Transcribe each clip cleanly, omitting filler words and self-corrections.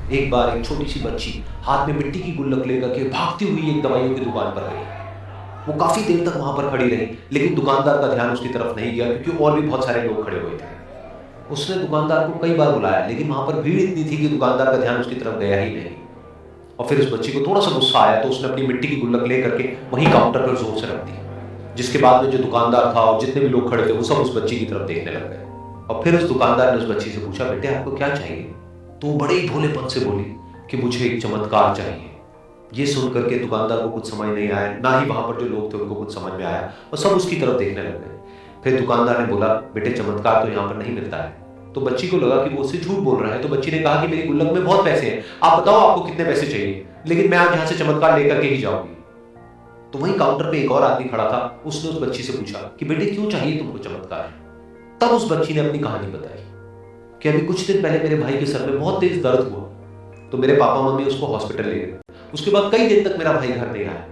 एक बार एक छोटी सी बच्ची हाथ में मिट्टी की गुल्लक लेकर के भागती हुई एक दवाइयों की दुकान पर गई। वो काफी देर तक वहां पर खड़ी रही, लेकिन दुकानदार का ध्यान उसकी तरफ नहीं गया क्योंकि और भी बहुत सारे लोग खड़े हुए थे। उसने दुकानदार को कई बार बुलाया, लेकिन वहां पर भीड़ इतनी थी कि दुकानदार का ध्यान उसकी तरफ गया ही नहीं। और फिर उस बच्ची को थोड़ा सा गुस्सा आया तो उसने अपनी मिट्टी की गुल्लक लेकर के वहीं काउंटर पर जोर से रख दी, जिसके बाद में जो दुकानदार था और जितने भी लोग खड़े थे वो सब उस बच्ची की तरफ देखने लग गए। और फिर उस दुकानदार ने उस बच्ची से पूछा, बेटे आपको क्या चाहिए? तो वो बड़े ही भोलेपन से बोली कि मुझे एक चमत्कार चाहिए। ये सुन करके दुकानदार को कुछ समझ नहीं आया, ना ही वहां पर जो लोग थे उनको कुछ समझ में आया, और सब उसकी तरफ देखने लग गए। फिर दुकानदार ने बोला, बेटे चमत्कार तो यहाँ पर नहीं मिलता है। तो बच्ची को लगा कि वो उससे झूठ बोल रहा है, तो बच्ची ने कहा कि मेरी गुल्लक में बहुत पैसे हैं, आप बताओ आपको कितने पैसे चाहिए, लेकिन मैं आज यहाँ से चमत्कार लेकर के ही जाऊंगी। तो वहीं काउंटर पे एक और आदमी खड़ा था, उसने उस बच्ची से पूछा कि बेटे क्यों चाहिए तुमको चमत्कार? तब उस बच्ची ने अपनी कहानी बताई कि अभी कुछ दिन पहले मेरे भाई के सर में बहुत तेज दर्द हुआ, तो मेरे पापा मम्मी उसको हॉस्पिटल ले गए। उसके बाद कई दिन तक मेरा भाई घर नहीं आया,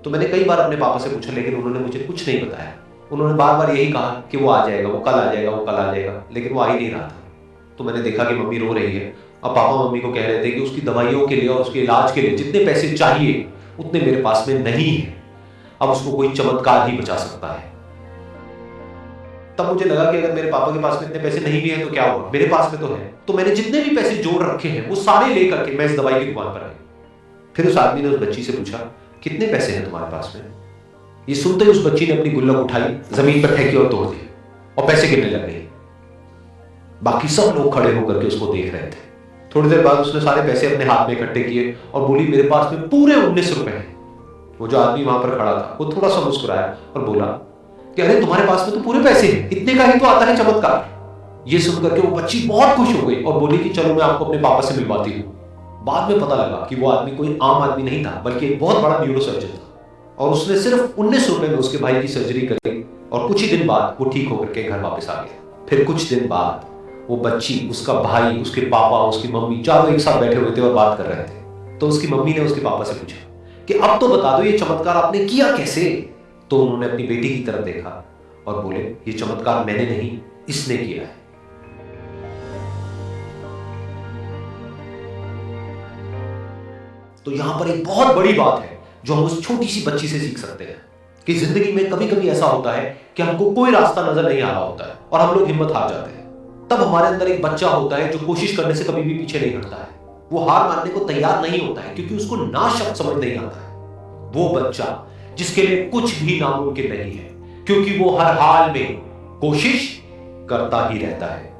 तो मैंने कई बार अपने पापा से पूछा, लेकिन उन्होंने मुझे कुछ नहीं बताया। उन्होंने बार बार यही कहा कि वो आ जाएगा, वो कल आ जाएगा, वो कल आ जाएगा, लेकिन वो आ ही नहीं रहा था। तो मैंने देखा कि मम्मी रो रही है, और पापा मम्मी को कह रहे थे कि उसकी दवाइयों के लिए और उसके इलाज के लिए जितने पैसे चाहिए उतने मेरे पास में नहीं है, अब उसको कोई चमत्कार ही बचा सकता है। तब मुझे लगा कि अगर मेरे पापा के पास में इतने पैसे नहीं भी हैं तो क्या होगा, मेरे पास में तो है। तो मैंने जितने भी पैसे जोड़ रखे हैं वो सारे लेकर के मैं इस दवाई की दुकान पर आई। फिर उस आदमी ने उस बच्ची से पूछा, कितने पैसे हैं तुम्हारे पास में? ये सुनते ही उस बच्ची ने अपनी गुल्लक उठाई, जमीन पर फेंकी और तोड़ दी, और पैसे गिरने लग गए। बाकी सब लोग खड़े होकर के उसको देख रहे थे। थोड़ी देर बाद उसने सारे पैसे अपने हाथ में इकट्ठे किए और बोली, मेरे पास में पूरे 19 रुपए हैं। वो जो आदमी वहां पर खड़ा था वो थोड़ा सा मुस्कुराया और बोला कि अरे तुम्हारे पास में तो पूरे पैसे हैं, इतने का ही तो आता है चमत्कार। ये सुनकर के वो बच्ची बहुत खुश हो गई और बोली कि चलो मैं आपको अपने पापा से मिलवाती हूँ। बाद में पता लगा कि वो आदमी कोई आम आदमी नहीं था, बल्कि एक बहुत बड़ा न्यूरोसर्जन था, और उसने सिर्फ 19 रुपए में उसके भाई की सर्जरी करी, और कुछ ही दिन बाद वो ठीक होकर के घर वापस आ गया। फिर कुछ दिन बाद वो बच्ची, उसका भाई, उसके पापा, उसकी मम्मी, चारों एक साथ बैठे हुए थे और बात कर रहे थे। तो उसकी मम्मी ने उसके पापा से पूछा कि अब तो बता दो ये चमत्कार आपने किया कैसे? तो उन्होंने अपनी बेटी की तरफ देखा और बोले, ये चमत्कार मैंने नहीं, इसने किया है। तो यहां पर एक बहुत बड़ी बात है जो हम उस छोटी सी बच्ची से सीख सकते हैं कि जिंदगी में कभी कभी ऐसा होता है कि हमको कोई रास्ता नजर नहीं आ रहा होता है और हम लोग हिम्मत हार जाते हैं। तब हमारे अंदर एक बच्चा होता है जो कोशिश करने से कभी भी पीछे नहीं हटता है। वो हार मानने को तैयार नहीं होता है क्योंकि उसको ना शब्द समझ नहीं आता है। वो बच्चा जिसके लिए कुछ भी नामुमकिन नहीं है, क्योंकि वो हर हाल में कोशिश करता ही रहता है।